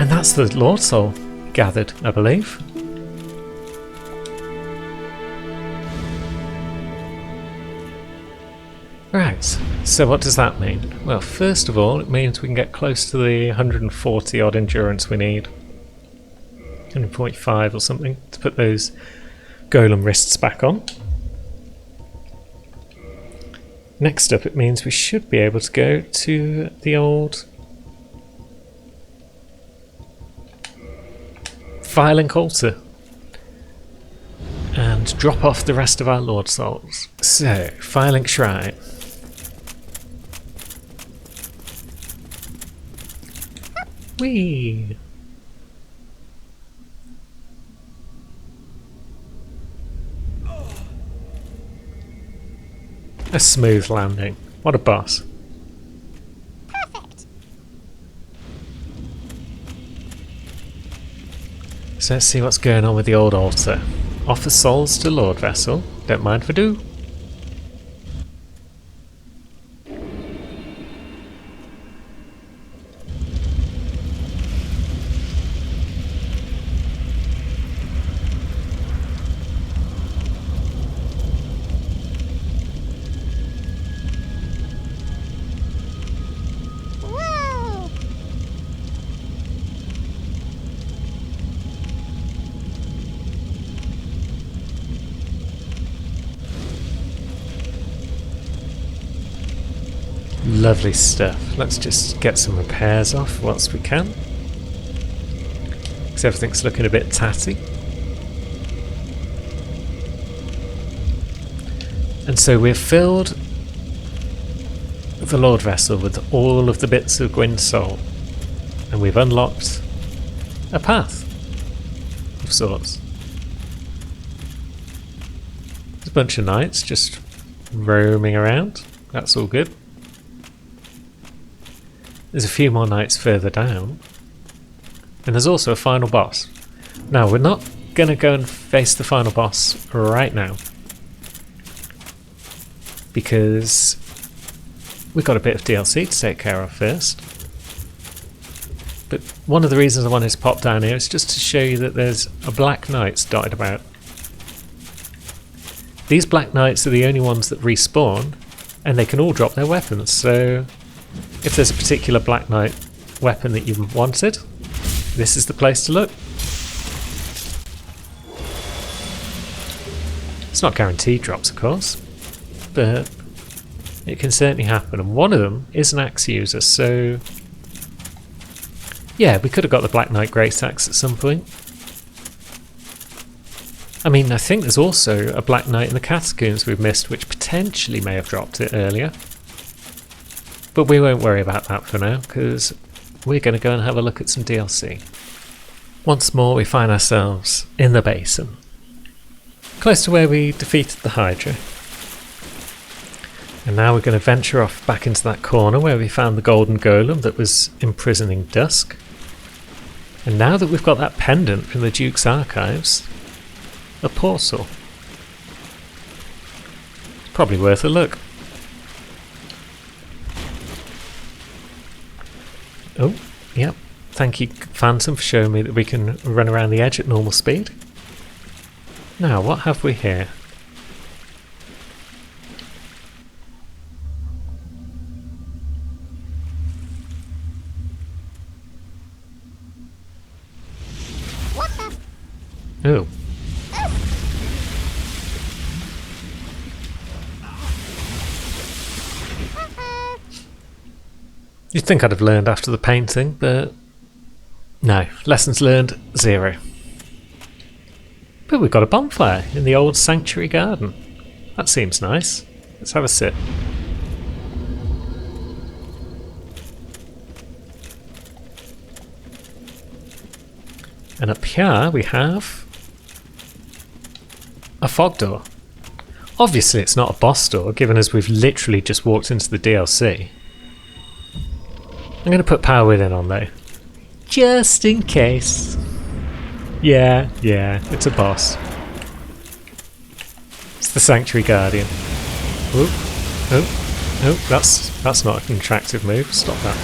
And that's the Lord Soul gathered, I believe. Right, so what does that mean? Well, first of all, it means we can get close to the 140 odd endurance we need. 145 or something to put those golem wrists back on. Next up, it means we should be able to go to the old Firelink altar and drop off the rest of our Lord Souls. So, Firelink Shrine. Whee! A smooth landing. What a boss. Perfect. So let's see what's going on with the old altar. Offer souls to Lord Vessel. Don't mind if I do. Whoa! Lovely stuff. Let's just get some repairs off whilst we can, because everything's looking a bit tatty. And so we've filled the Lord Vessel with all of the bits of Gwyn's soul, and we've unlocked a path of sorts. There's a bunch of knights just roaming around. That's all good. There's a few more knights further down, and there's also a final boss. Now, we're not going to go and face the final boss right now, because we've got a bit of DLC to take care of first. But one of the reasons I wanted to pop down here is just to show you that there's a Black Knights dotted about. These Black Knights are the only ones that respawn, and they can all drop their weapons, so if there's a particular Black Knight weapon that you wanted, this is the place to look. It's not guaranteed drops, of course, but it can certainly happen, and one of them is an axe user, so yeah, we could have got the Black Knight Great Axe at some point. I mean, I think there's also a Black Knight in the Catacombs we've missed, which potentially may have dropped it earlier. But we won't worry about that for now, because we're going to go and have a look at some DLC. Once more, we find ourselves in the basin, close to where we defeated the Hydra. And now we're going to venture off back into that corner where we found the golden golem that was imprisoning Dusk. And now that we've got that pendant from the Duke's archives, a portal. Probably worth a look. Oh, yep. Thank you, Phantom, for showing me that we can run around the edge at normal speed. Now, what have we here? What the? Oh. You'd think I'd have learned after the painting, but no. Lessons learned, 0. But we've got a bonfire in the old sanctuary garden. That seems nice. Let's have a sit. And up here we have a fog door. Obviously it's not a boss door, given as we've literally just walked into the DLC. I'm going to put Power Within on though, just in case. Yeah, it's a boss. It's the Sanctuary Guardian. Oh, that's not an attractive move. Stop that.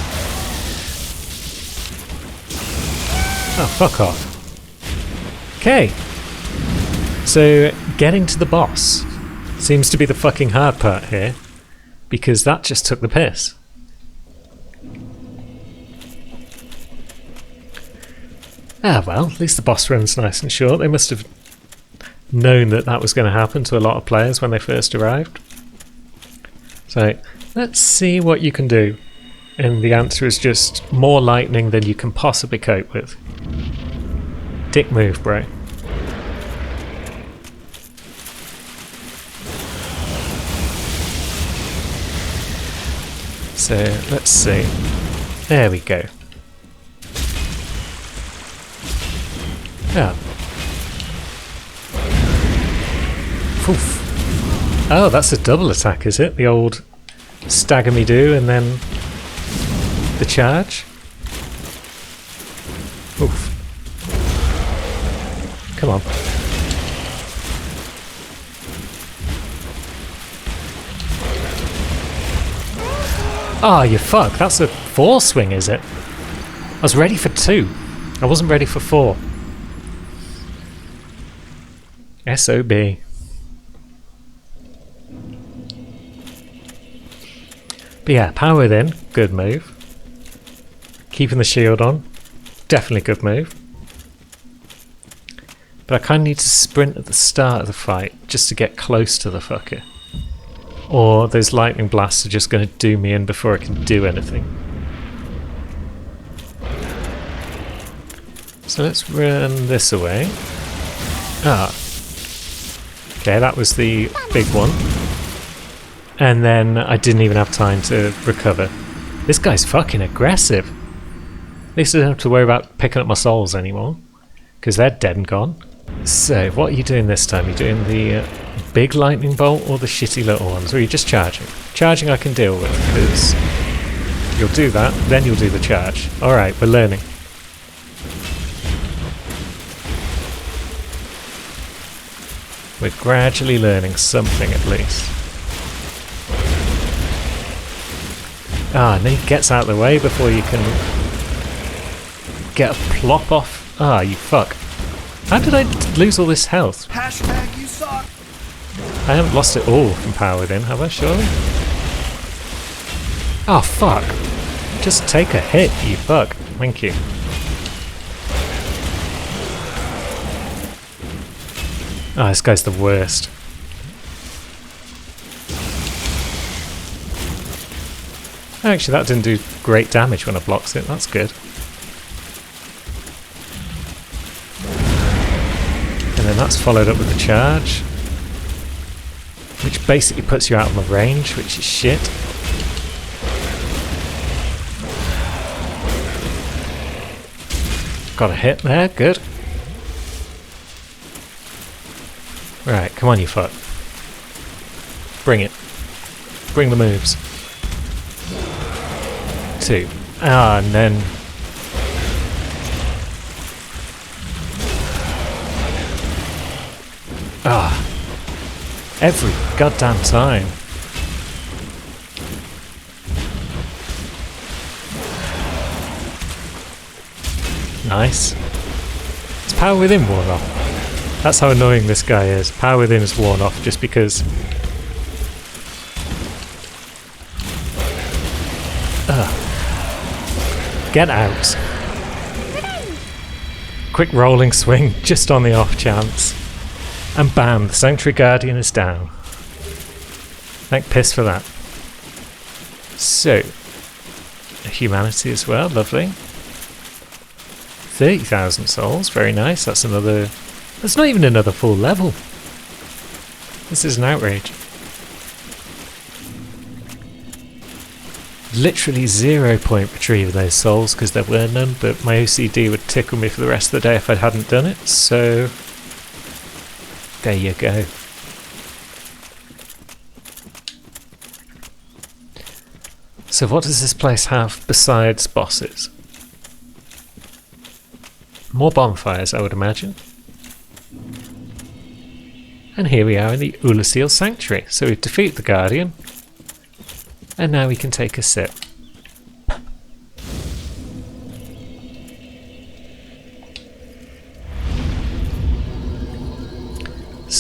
Oh, fuck off. Okay. So, getting to the boss seems to be the fucking hard part here, because that just took the piss. Ah well, at least the boss run's nice and short. They must have known that that was going to happen to a lot of players when they first arrived. So, let's see what you can do. And the answer is just more lightning than you can possibly cope with. Dick move, bro. So, let's see. There we go. Yeah. Oof. Oh, that's a double attack, is it? The old stagger me do and then the charge? Oof. Come on. Ah, oh, you fuck. That's a 4 swing, is it? I was ready for 2. I wasn't ready for 4. SOB. But yeah, power within, good move. Keeping the shield on, definitely good move. But I kind of need to sprint at the start of the fight just to get close to the fucker. Or those lightning blasts are just going to do me in before I can do anything. So let's run this away. Ah. Okay, that was the big one. And then I didn't even have time to recover. This guy's fucking aggressive. At least I don't have to worry about picking up my souls anymore, because they're dead and gone. So, what are you doing this time? Are you doing the big lightning bolt or the shitty little ones? Or are you just charging? Charging I can deal with, because you'll do that, then you'll do the charge. Alright, we're learning. We're gradually learning something at least. Ah, and then he gets out of the way before you can get a plop off. Ah, you fuck. How did I lose all this health? Hashtag you suck. I haven't lost it all from power within, have I, surely? Oh, fuck. Just take a hit, you fuck. Thank you. Ah, this guy's the worst. Actually, that didn't do great damage when I blocked it. That's good. And then that's followed up with the charge, which basically puts you out of my range, which is shit. Got a hit there, good. Right, come on you fuck. Bring it. Bring the moves. 2. Ah, and then... Ah. Every goddamn time. Nice. It's power within worn off. That's how annoying this guy is. Power within is worn off just because... Get out. Quick rolling swing just on the off chance. And bam, the Sanctuary Guardian is down. Thank piss for that. So, humanity as well, lovely. 30,000 souls, very nice. That's another... That's not even another full level. This is an outrage. Literally 0 point retrieve those souls because there were none, but my OCD would tickle me for the rest of the day if I hadn't done it, so there you go. So what does this place have besides bosses? More bonfires, I would imagine. And here we are in the Oolacile Sanctuary. So we've defeated the Guardian. And now we can take a sip.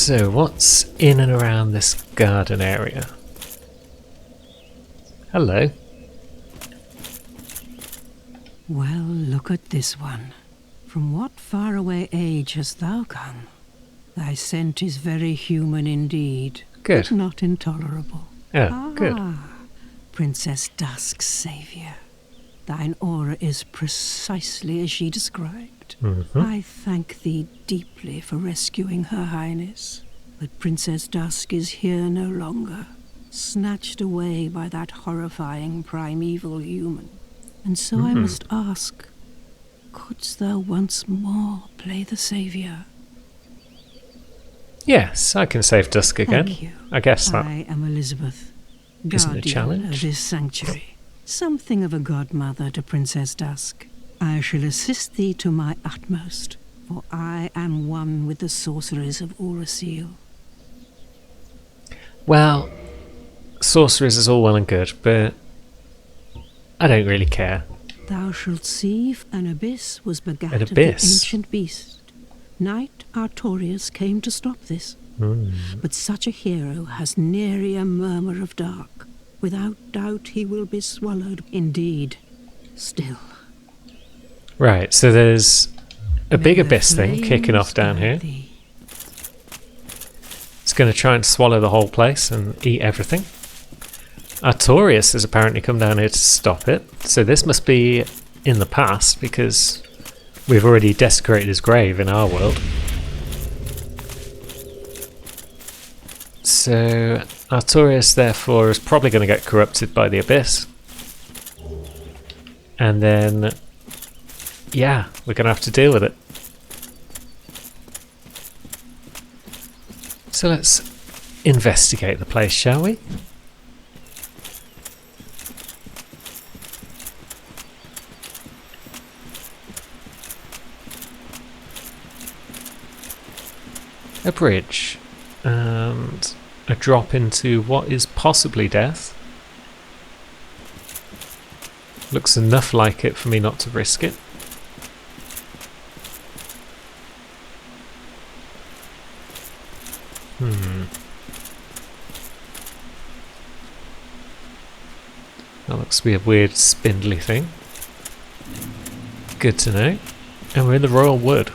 So, what's in and around this garden area? Hello. Well, look at this one. From what faraway age hast thou come? Thy scent is very human indeed, Good. but not intolerable. Oh, good. Princess Dusk's saviour. Thine aura is precisely as she described. I thank thee deeply for rescuing Her Highness, but Princess Dusk is here no longer, snatched away by that horrifying primeval human. And so I must ask, couldst thou once more play the saviour? Yes, I can save Dusk again. Thank you. I guess that I am Elizabeth, isn't a guardian challenge. of this sanctuary. Something of a godmother to Princess Dusk. I shall assist thee to my utmost, for I am one with the sorceries of Urasil. Well, sorceries is all well and good, but I don't really care. Thou shalt see if an abyss was begat An of the abyss? ancient beast. Knight Artorius came to stop this, but such a hero has nary a murmur of dark. Without doubt he will be swallowed indeed. Still. Right, so there's a big may the abyss thing kicking off down flames here. guide thee. It's going to try and swallow the whole place and eat everything. Artorius has apparently come down here to stop it, so this must be in the past because we've already desecrated his grave in our world. So Artorius therefore is probably going to get corrupted by the abyss. And then, yeah, we're going to have to deal with it. So let's investigate the place, shall we? A bridge and a drop into what is possibly death. Looks enough like it for me not to risk it. That looks to be a weird spindly thing. Good to know. And we're in the Royal Wood.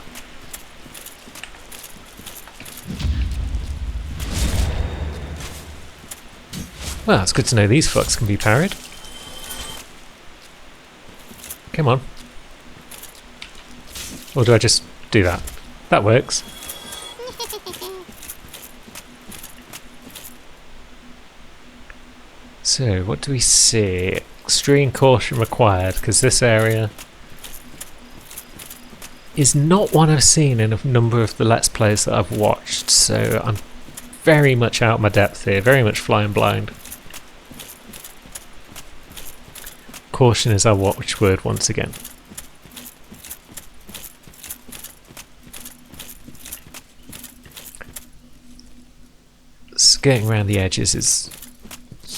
Well, it's good to know these fucks can be parried. Come on. Or do I just do that? That works. So, what do we see? Extreme caution required, because this area is not one I've seen in a number of the Let's Plays that I've watched, so I'm very much out of my depth here, very much flying blind. Caution is our watchword once again. Skirting around the edges is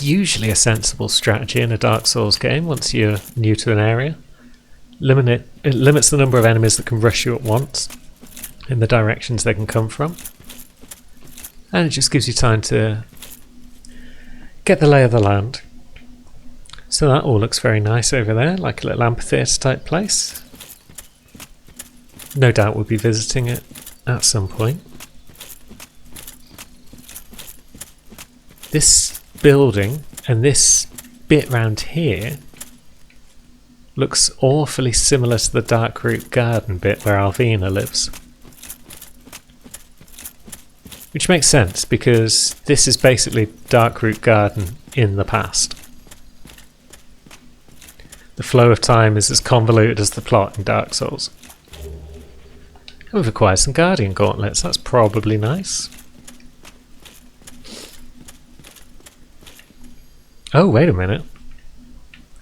usually a sensible strategy in a Dark Souls game once you're new to an area. It limits the number of enemies that can rush you at once in the directions they can come from. And it just gives you time to get the lay of the land. So that all looks very nice over there, like a little amphitheatre type place. No doubt we'll be visiting it at some point. This building and this bit round here looks awfully similar to the Darkroot Garden bit where Alvina lives. Which makes sense because this is basically Darkroot Garden in the past. The flow of time is as convoluted as the plot in Dark Souls. And we've acquired some Guardian Gauntlets, that's probably nice. Oh, wait a minute.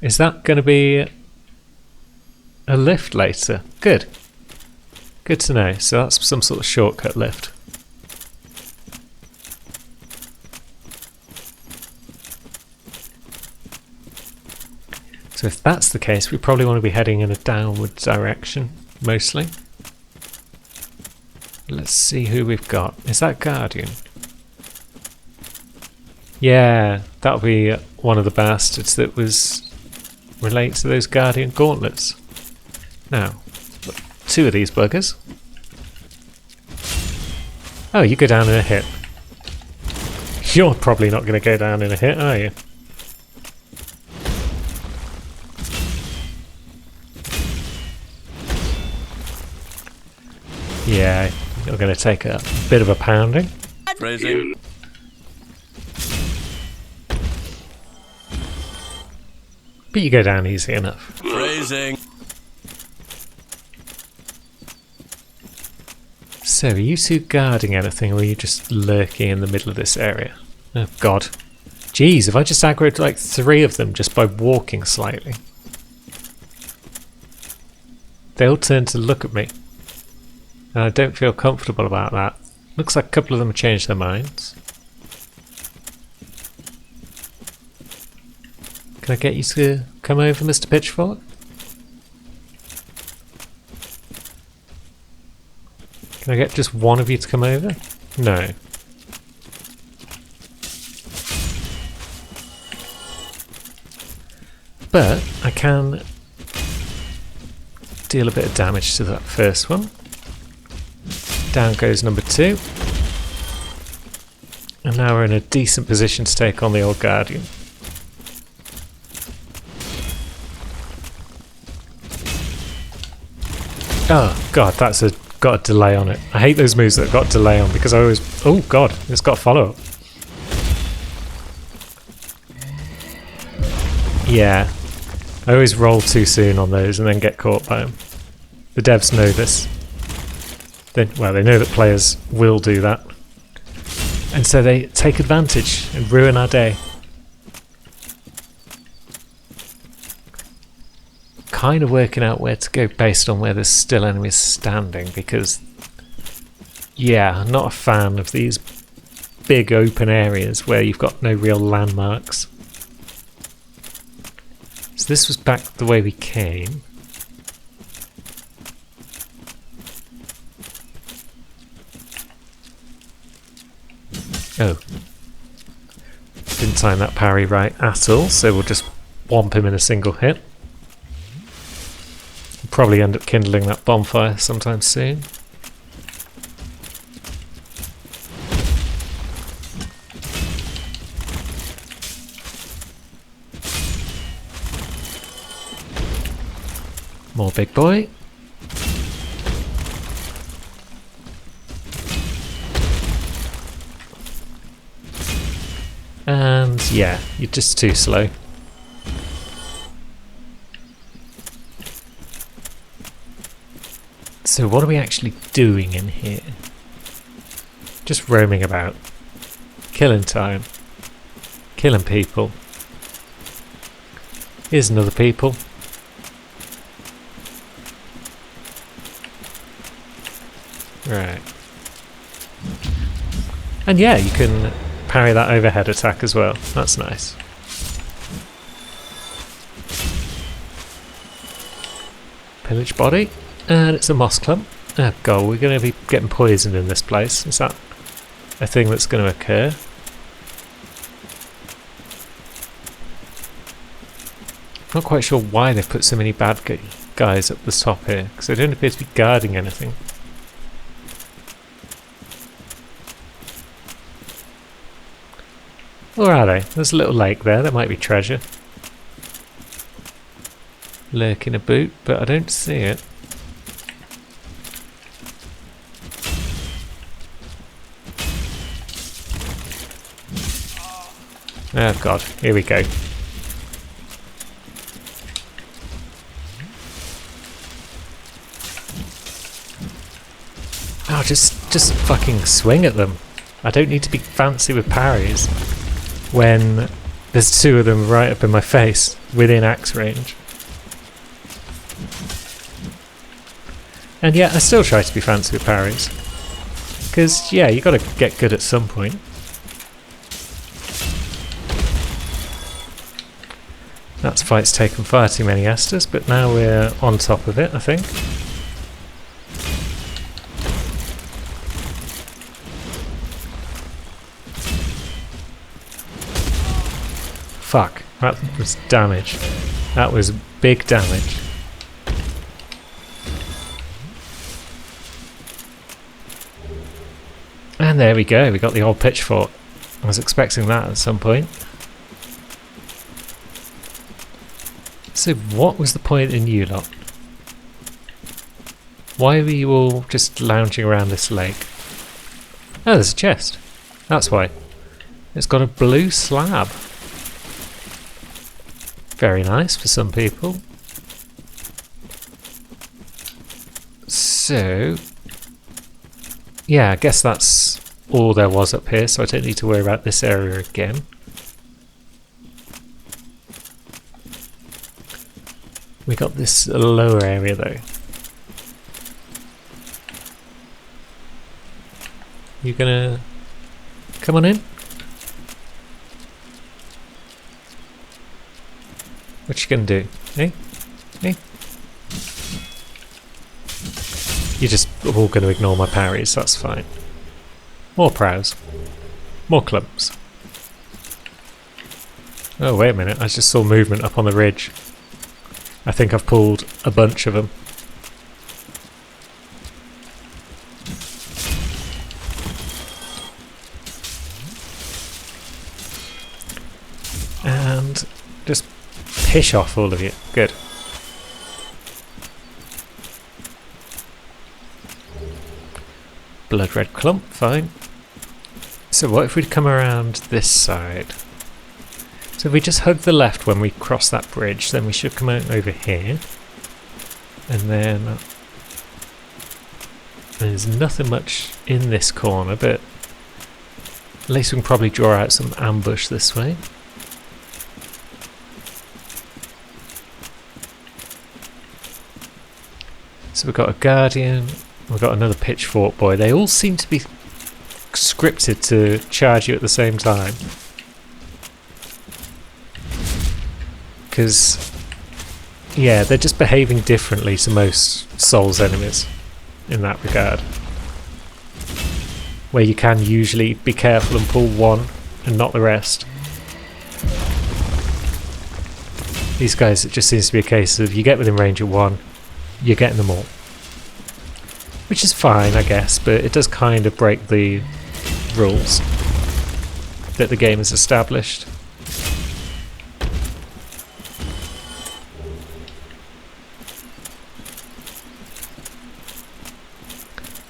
Is that going to be a lift later? Good. Good to know. So that's some sort of shortcut lift. So if that's the case, we probably want to be heading in a downward direction, mostly. Let's see who we've got. Is that Guardian? Yeah, that'll be one of the bastards that was related to those Guardian gauntlets. Now, 2 of these buggers. Oh, you go down in a hit. You're probably not going to go down in a hit, are you? Yeah, you're going to take a bit of a pounding. Phrasing. But you go down easy enough. Phrasing. So, are you 2 guarding anything, or are you just lurking in the middle of this area? Oh god. Jeez, if I just aggroed like 3 of them just by walking slightly. They all turn to look at me. And I don't feel comfortable about that. Looks like a couple of them have changed their minds. Can I get you to come over, Mr. Pitchfork? Can I get just one of you to come over? No. But I can deal a bit of damage to that first one. Down goes number 2. And now we're in a decent position to take on the old Guardian. Oh god, that's got a delay on it. I hate those moves that have got a delay on because I always... Oh god, it's got a follow-up. Yeah, I always roll too soon on those and then get caught by them. The devs know this. Well, they know that players will do that. And so they take advantage and ruin our day. Kind of working out where to go based on where there's still enemies standing, because yeah, I'm not a fan of these big open areas where you've got no real landmarks. So this was back the way we came. Oh, didn't time that parry right at all, so we'll just whomp him in a single hit. Probably end up kindling that bonfire sometime soon. More big boy. And yeah, you're just too slow. So what are we actually doing in here? Just roaming about. Killing time. Killing people. Here's another people. Right. And yeah, you can parry that overhead attack as well. That's nice. Pillage body. And it's a moss clump. Oh god, we're going to be getting poisoned in this place. Is that a thing that's going to occur? Not quite sure why they've put so many bad guys up the top here, because they don't appear to be guarding anything. Or are they? There's a little lake there, that might be treasure. Lurking a boot, but I don't see it. Oh god, here we go. Oh, just fucking swing at them. I don't need to be fancy with parries when there's 2 of them right up in my face within axe range. And yeah, I still try to be fancy with parries. Because yeah, you gotta get good at some point. That fight's taken far too many Esters, but now we're on top of it, I think. fuck. That was damage. That was big damage. And there we go, we got the old pitchfork. I was expecting that at some point. So what was the point in you lot? Why were you all just lounging around this lake? Oh, there's a chest. That's why. It's got a blue slab. Very nice for some people. So, yeah, I guess that's all there was up here, so I don't need to worry about this area again. We got this lower area though. You gonna come on in? What you gonna do? Eh? Eh? You're just all gonna ignore my parries, that's fine. More prows. More clumps. Oh, wait a minute, I just saw movement up on the ridge. I think I've pulled a bunch of them. And just pish off all of you. Good. Blood red clump, fine. So what if we'd come around this side? So if we just hug the left when we cross that bridge, then we should come out over here. And then there's nothing much in this corner, but at least we can probably draw out some ambush this way. So we've got a guardian, we've got another pitchfork boy. They all seem to be scripted to charge you at the same time. Because, yeah, they're just behaving differently to most Souls enemies in that regard. Where you can usually be careful and pull one and not the rest. These guys, it just seems to be a case of you get within range of one, you're getting them all. Which is fine, I guess, but it does kind of break the rules that the game has established.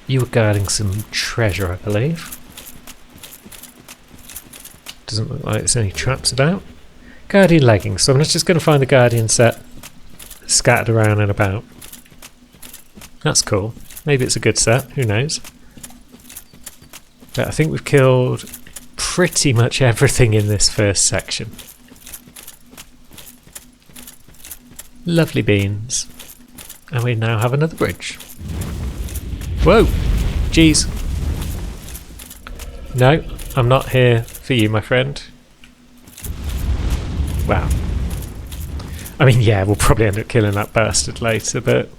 You were guarding some treasure, I believe. Doesn't look like there's any traps about. Guardian leggings, so I'm just going to find the Guardian set scattered around and about. That's cool. Maybe it's a good set, who knows. But I think we've killed pretty much everything in this first section. Lovely beans. And we now have another bridge. Whoa! Jeez. No, I'm not here for you, my friend. Wow. I mean, yeah, we'll probably end up killing that bastard later, but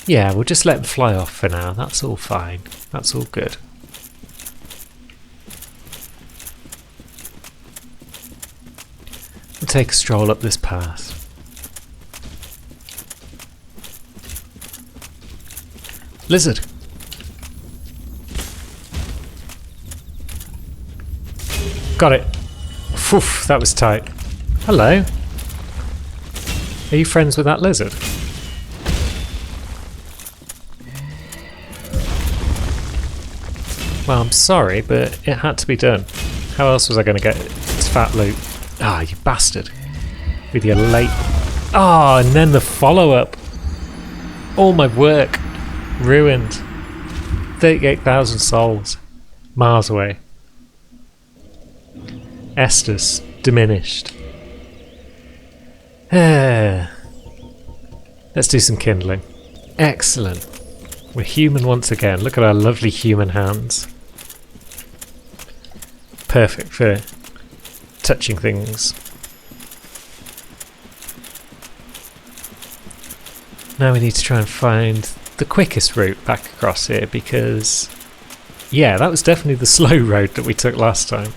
yeah, we'll just let him fly off for now. That's all fine. That's all good. We'll take a stroll up this path. Lizard. Got it. Phew, that was tight. Hello. Are you friends with that lizard? Well, I'm sorry, but it had to be done. How else was I going to get its fat loot? Ah, you bastard. With your late... Ah, and then the follow-up. All my work. Ruined. 38,000 souls. Miles away. Estus. Diminished. Let's do some kindling. Excellent. We're human once again. Look at our lovely human hands. Perfect for touching things. Now we need to try and find the quickest route back across here because, yeah, that was definitely the slow road that we took last time.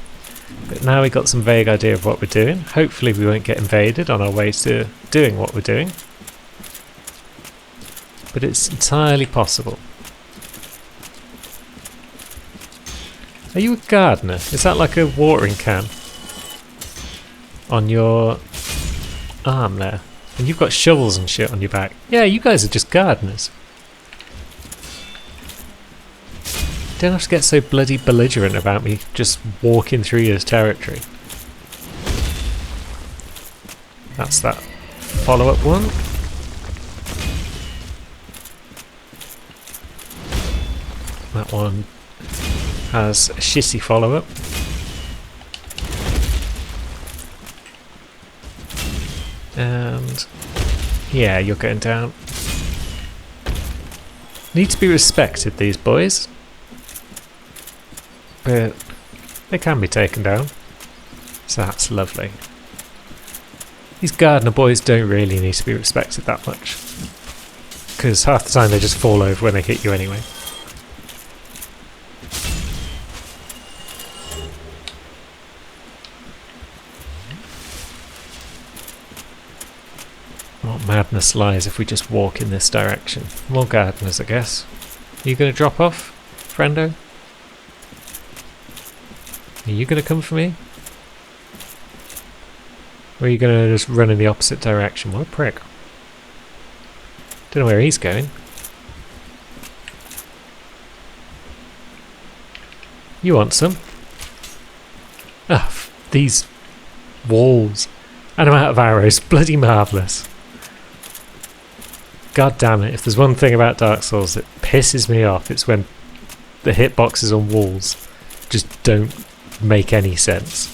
But now we've got some vague idea of what we're doing. Hopefully we won't get invaded on our way to doing what we're doing. But it's entirely possible. Are you a gardener? Is that like a watering can on your arm there? And you've got shovels and shit on your back. Yeah, you guys are just gardeners. Don't have to get so bloody belligerent about me just walking through your territory. That's that follow-up one. That one has a shitty follow-up. And yeah, you're going down. Need to be respected, these boys. But they can be taken down. So that's lovely. These gardener boys don't really need to be respected that much. Because half the time they just fall over when they hit you anyway. What madness lies if we just walk in this direction. More gardeners, I guess. Are you going to drop off, friendo? Are you going to come for me? Or are you going to just run in the opposite direction? What a prick. Don't know where he's going. You want some? Ah, these walls. And I'm out of arrows. Bloody marvellous. God damn it. If there's one thing about Dark Souls that pisses me off, it's when the hitboxes on walls just don't make any sense.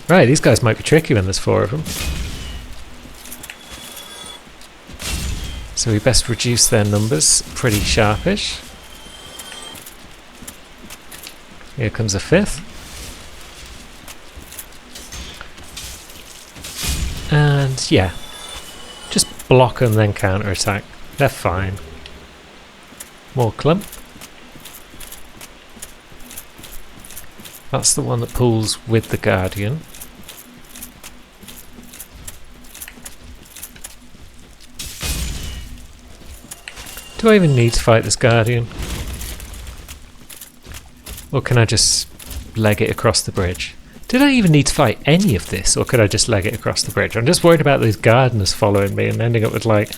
Right, these guys might be tricky when there's 4 of them. So we best reduce their numbers pretty sharpish. Here comes a 5th. And yeah, just block and then counter attack. They're fine. More clump. That's the one that pulls with the Guardian. Do I even need to fight this Guardian? Or can I just leg it across the bridge? Did I even need to fight any of this, or could I just leg it across the bridge? I'm just worried about those gardeners following me and ending up with like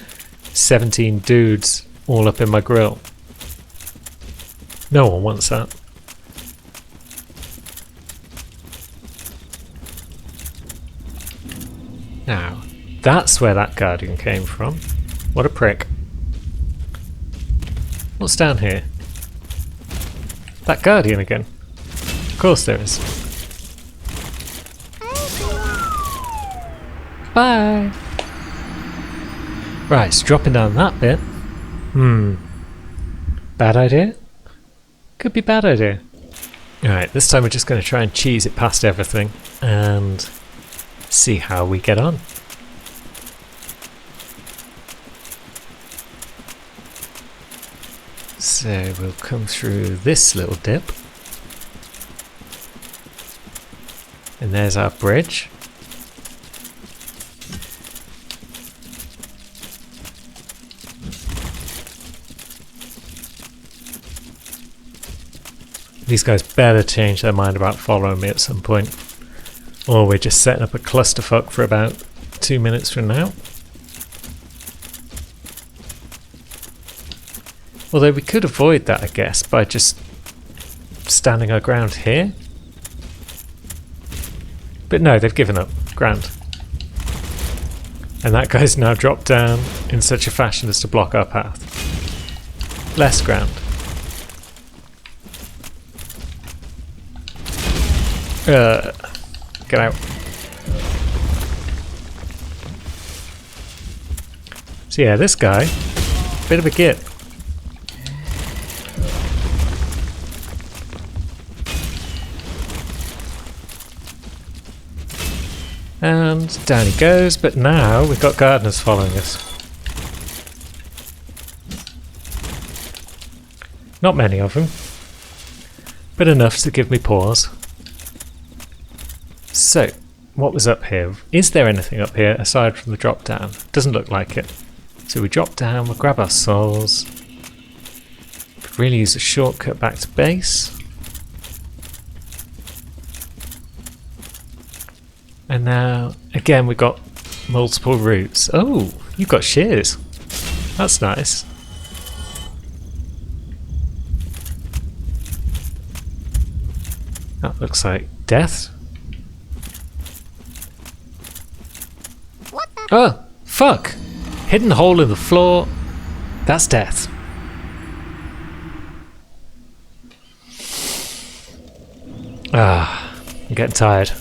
17 dudes all up in my grill. No one wants that. Now, that's where that Guardian came from. What a prick. What's down here? That Guardian again. Of course there is. Bye! Right, it's dropping down that bit. Bad idea? Could be bad idea. Alright, this time we're just going to try and cheese it past everything and see how we get on. So we'll come through this little dip. And there's our bridge. These guys better change their mind about following me at some point. Or we're just setting up a clusterfuck for about 2 minutes from now. Although we could avoid that, I guess, by just standing our ground here. But no, they've given up. Grand. And that guy's now dropped down in such a fashion as to block our path. Less ground. Get out. So yeah, this guy, bit of a git. And down he goes, but now we've got gardeners following us. Not many of them. but enough to give me pause. So, what was up here? Is there anything up here aside from the drop down? Doesn't look like it. So we drop down, we'll grab our souls. Could really use a shortcut back to base. And now, again, we've got multiple routes. Oh, you've got shears. That's nice. That looks like death. What the? Oh, fuck! Hidden hole in the floor. That's death. Ah, I'm getting tired.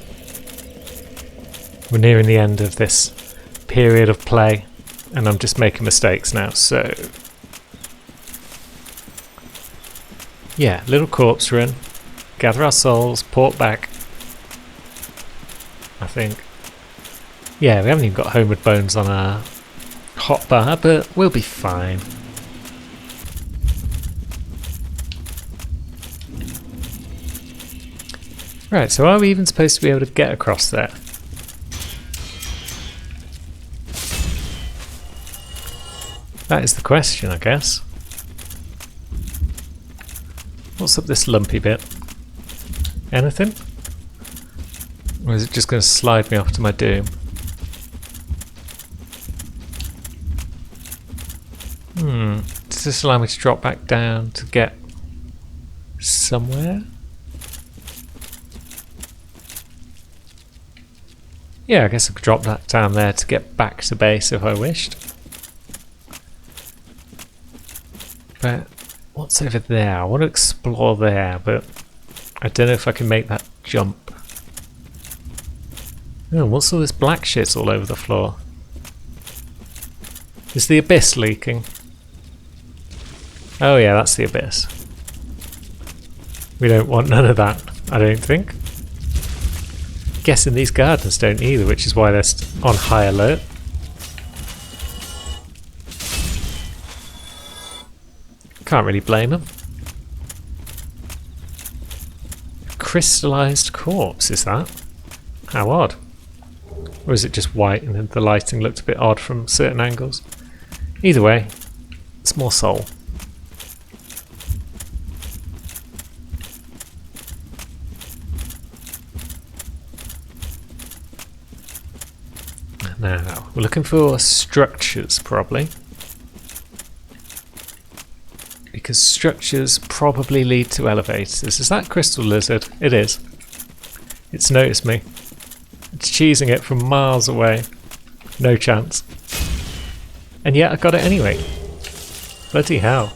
We're nearing the end of this period of play, and I'm just making mistakes now, so... Yeah, little corpse run. Gather our souls, port back. I think. Yeah, we haven't even got Homeward Bones on our hotbar, but we'll be fine. Right, so are we even supposed to be able to get across there? That is the question, I guess. What's up this lumpy bit? Anything? Or is it just going to slide me off to my doom? Does this allow me to drop back down to get somewhere? Yeah, I guess I could drop that down there to get back to base if I wished. But what's over there? I want to explore there, but I don't know if I can make that jump. Oh, what's all this black shit all over the floor? Is the abyss leaking? Oh yeah, that's the abyss. We don't want none of that, I don't think. Guessing these gardens don't either, which is why they're on high alert. Can't really blame them. Crystallized corpse, is that? How odd. Or is it just white and the lighting looked a bit odd from certain angles? Either way, it's more soul. Now, we're looking for structures, probably. Because structures probably lead to elevators. Is that crystal lizard? It is. It's noticed me. It's cheesing it from miles away. No chance. And yet I got it anyway. Bloody hell.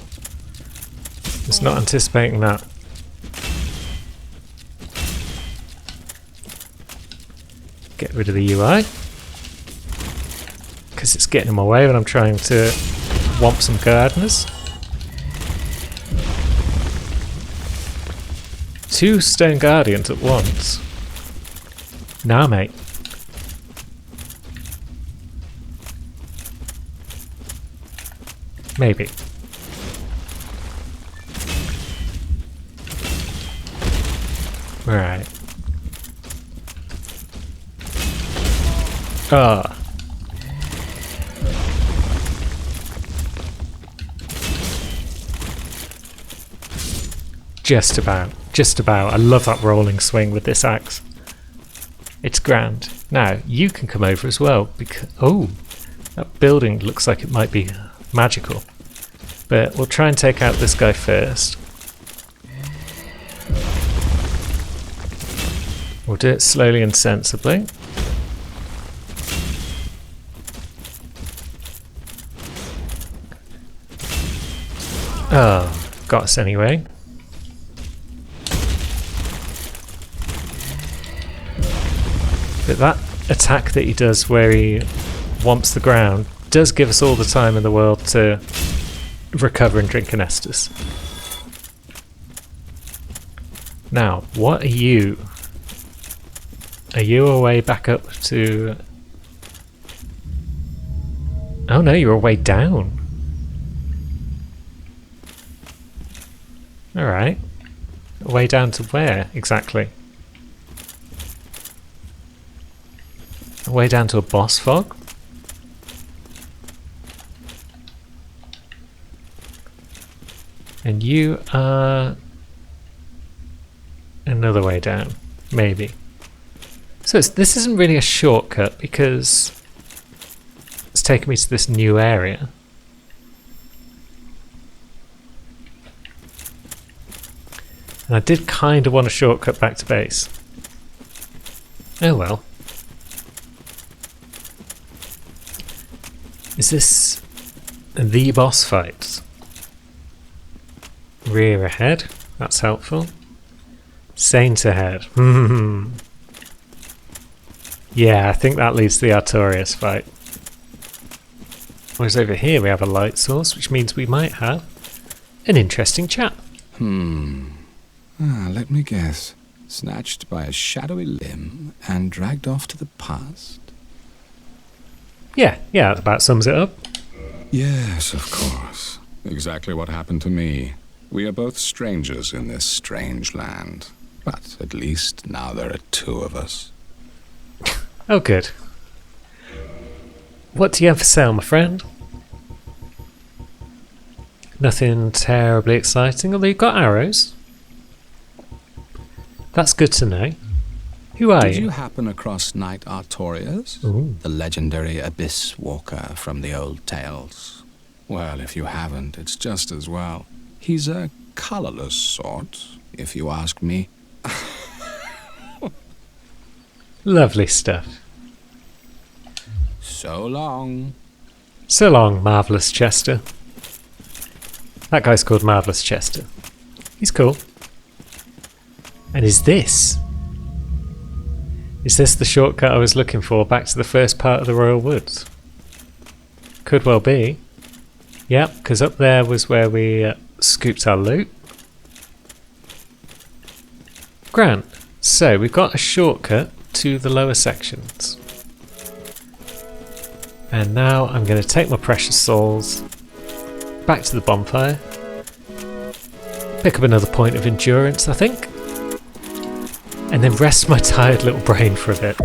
Was not anticipating that. Get rid of the UI. Because it's getting in my way when I'm trying to womp some gardeners. 2 stone guardians at once. Nah, mate. Maybe. Right. Ah. Just about. Just about. I love that rolling swing with this axe. It's grand. Now, you can come over as well, because... Oh! That building looks like it might be magical. But we'll try and take out this guy first. We'll do it slowly and sensibly. Oh, got us anyway. But that attack that he does where he whomps the ground does give us all the time in the world to recover and drink an Estus. Now, what are you? Are you a way back up to... Oh no, you're a way down. Alright. A way down to where, exactly? A way down to a boss fog? And you are another way down, maybe. So this isn't really a shortcut because it's taken me to this new area. And I did kind of want a shortcut back to base. Oh well. Is this the boss fight? Rear ahead, that's helpful. Saint ahead. Yeah, I think that leads to the Artorias fight. Whereas over here we have a light source, which means we might have an interesting chat. Let me guess. Snatched by a shadowy limb and dragged off to the past? Yeah, that about sums it up. Yes, of course. Exactly what happened to me. We are both strangers in this strange land. But at least now there are two of us. Oh, good. What do you have for sale, my friend? Nothing terribly exciting, although you've got arrows. That's good to know. Who are Did you? you happen across Knight Artorias? Ooh. The legendary Abyss Walker from the old tales? Well, if you haven't, it's just as well. He's a colorless sort, if you ask me. Lovely stuff. So long. So long, Marvellous Chester. That guy's called Marvellous Chester. He's cool. And is this the shortcut I was looking for back to the first part of the Royal Woods? Could well be. Yep, because up there was where we scooped our loot. Grand. So we've got a shortcut to the lower sections. And now I'm going to take my precious souls back to the bonfire. Pick up another point of endurance, I think. And then rest my tired little brain for a bit.